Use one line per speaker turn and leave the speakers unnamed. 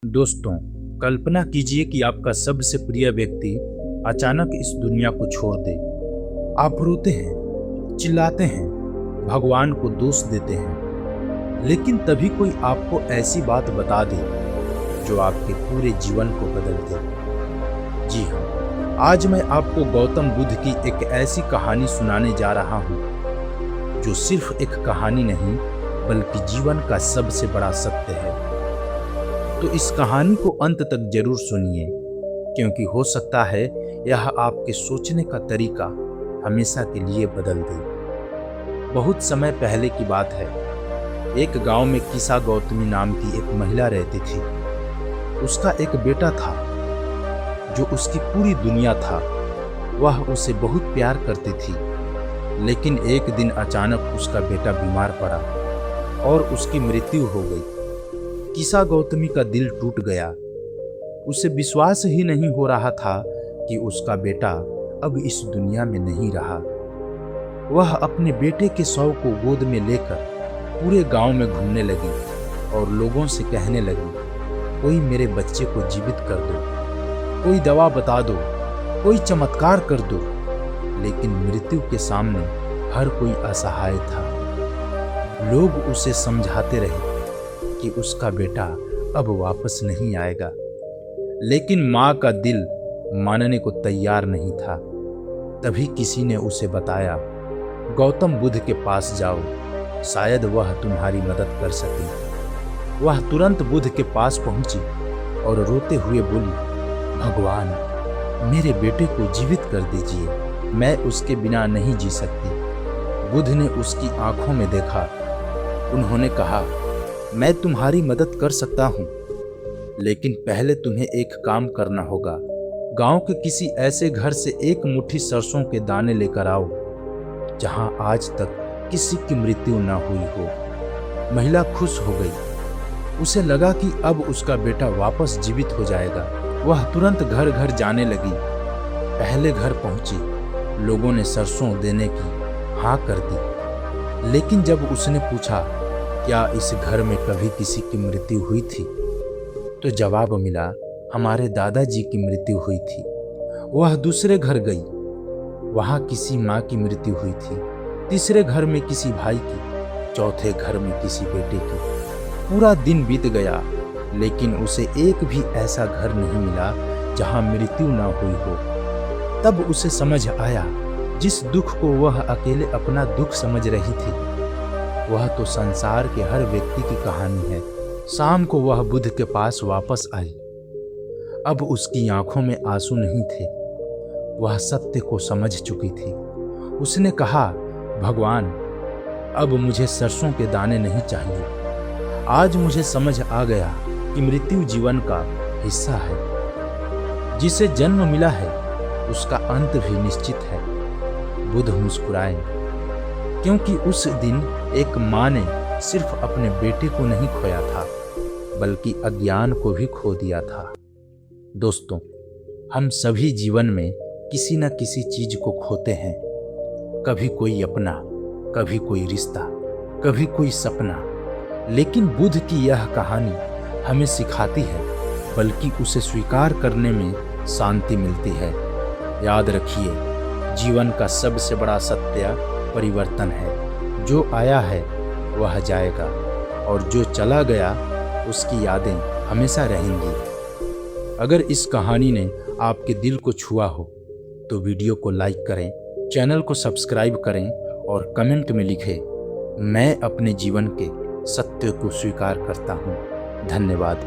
दोस्तों, कल्पना कीजिए कि आपका सबसे प्रिय व्यक्ति अचानक इस दुनिया को छोड़ दे। आप रोते हैं, चिल्लाते हैं, भगवान को दोष देते हैं, लेकिन तभी कोई आपको ऐसी बात बता दे जो आपके पूरे जीवन को बदल दे। जी हाँ, आज मैं आपको गौतम बुद्ध की एक ऐसी कहानी सुनाने जा रहा हूँ जो सिर्फ एक कहानी नहीं बल्कि जीवन का सबसे बड़ा सत्य है। तो इस कहानी को अंत तक जरूर सुनिए, क्योंकि हो सकता है यह आपके सोचने का तरीका हमेशा के लिए बदल दे। बहुत समय पहले की बात है। एक गांव में किसा गौतमी नाम की एक महिला रहती थी। उसका एक बेटा था जो उसकी पूरी दुनिया था। वह उसे बहुत प्यार करती थी, लेकिन एक दिन अचानक उसका बेटा बीमार पड़ा और उसकी मृत्यु हो गई। किसा गौतमी का दिल टूट गया। उसे विश्वास ही नहीं हो रहा था कि उसका बेटा अब इस दुनिया में नहीं रहा। वह अपने बेटे के शव को गोद में लेकर पूरे गांव में घूमने लगी और लोगों से कहने लगी, कोई मेरे बच्चे को जीवित कर दो, कोई दवा बता दो, कोई चमत्कार कर दो। लेकिन मृत्यु के सामने हर कोई असहाय था। लोग उसे समझाते रहे कि उसका बेटा अब वापस नहीं आएगा, लेकिन माँ का दिल मानने को तैयार नहीं था। तभी किसी ने उसे बताया, गौतम बुद्ध के पास जाओ, शायद वह तुम्हारी मदद कर सके। वह तुरंत बुद्ध के पास पहुंची और रोते हुए बोली, भगवान, मेरे बेटे को जीवित कर दीजिए, मैं उसके बिना नहीं जी सकती। बुद्ध ने उसकी आंखों में देखा। उन्होंने कहा, मैं तुम्हारी मदद कर सकता हूँ, लेकिन पहले तुम्हें एक काम करना होगा। गांव के किसी ऐसे घर से एक मुट्ठी सरसों के दाने लेकर आओ जहां आज तक किसी की मृत्यु न हुई हो। महिला खुश हो गई। उसे लगा कि अब उसका बेटा वापस जीवित हो जाएगा। वह तुरंत घर घर जाने लगी। पहले घर पहुंची, लोगों ने सरसों देने की हाँ कर दी, लेकिन जब उसने पूछा, क्या इस घर में कभी किसी की मृत्यु हुई थी, तो जवाब मिला, हमारे दादाजी की मृत्यु हुई थी। वह दूसरे घर गई, वहां किसी माँ की मृत्यु हुई थी, तीसरे घर में किसी भाई की, चौथे घर में किसी बेटे की। पूरा दिन बीत गया, लेकिन उसे एक भी ऐसा घर नहीं मिला जहां मृत्यु न हुई हो। तब उसे समझ आया, जिस दुख को वह अकेले अपना दुख समझ रही थी, वह तो संसार के हर व्यक्ति की कहानी है। शाम को वह बुद्ध के पास वापस आई। अब उसकी आंखों में आंसू नहीं थे। वह सत्य को समझ चुकी थी। उसने कहा, भगवान, अब मुझे सरसों के दाने नहीं चाहिए। आज मुझे समझ आ गया कि मृत्यु जीवन का हिस्सा है। जिसे जन्म मिला है उसका अंत भी निश्चित है। बुद्ध मुस्कुराए, क्योंकि उस दिन एक माँ ने सिर्फ अपने बेटे को नहीं खोया था, बल्कि अज्ञान को भी खो दिया था। दोस्तों, हम सभी जीवन में किसी न किसी चीज को खोते हैं। कभी कोई अपना, कभी कोई रिश्ता, कभी कोई सपना। लेकिन बुद्ध की यह कहानी हमें सिखाती है, बल्कि उसे स्वीकार करने में शांति मिलती है। याद रखिए, जीवन का सबसे बड़ा सत्य परिवर्तन है। जो आया है वह जाएगा, और जो चला गया उसकी यादें हमेशा रहेंगी। अगर इस कहानी ने आपके दिल को छुआ हो तो वीडियो को लाइक करें, चैनल को सब्सक्राइब करें और कमेंट में लिखें, मैं अपने जीवन के सत्य को स्वीकार करता हूँ। धन्यवाद।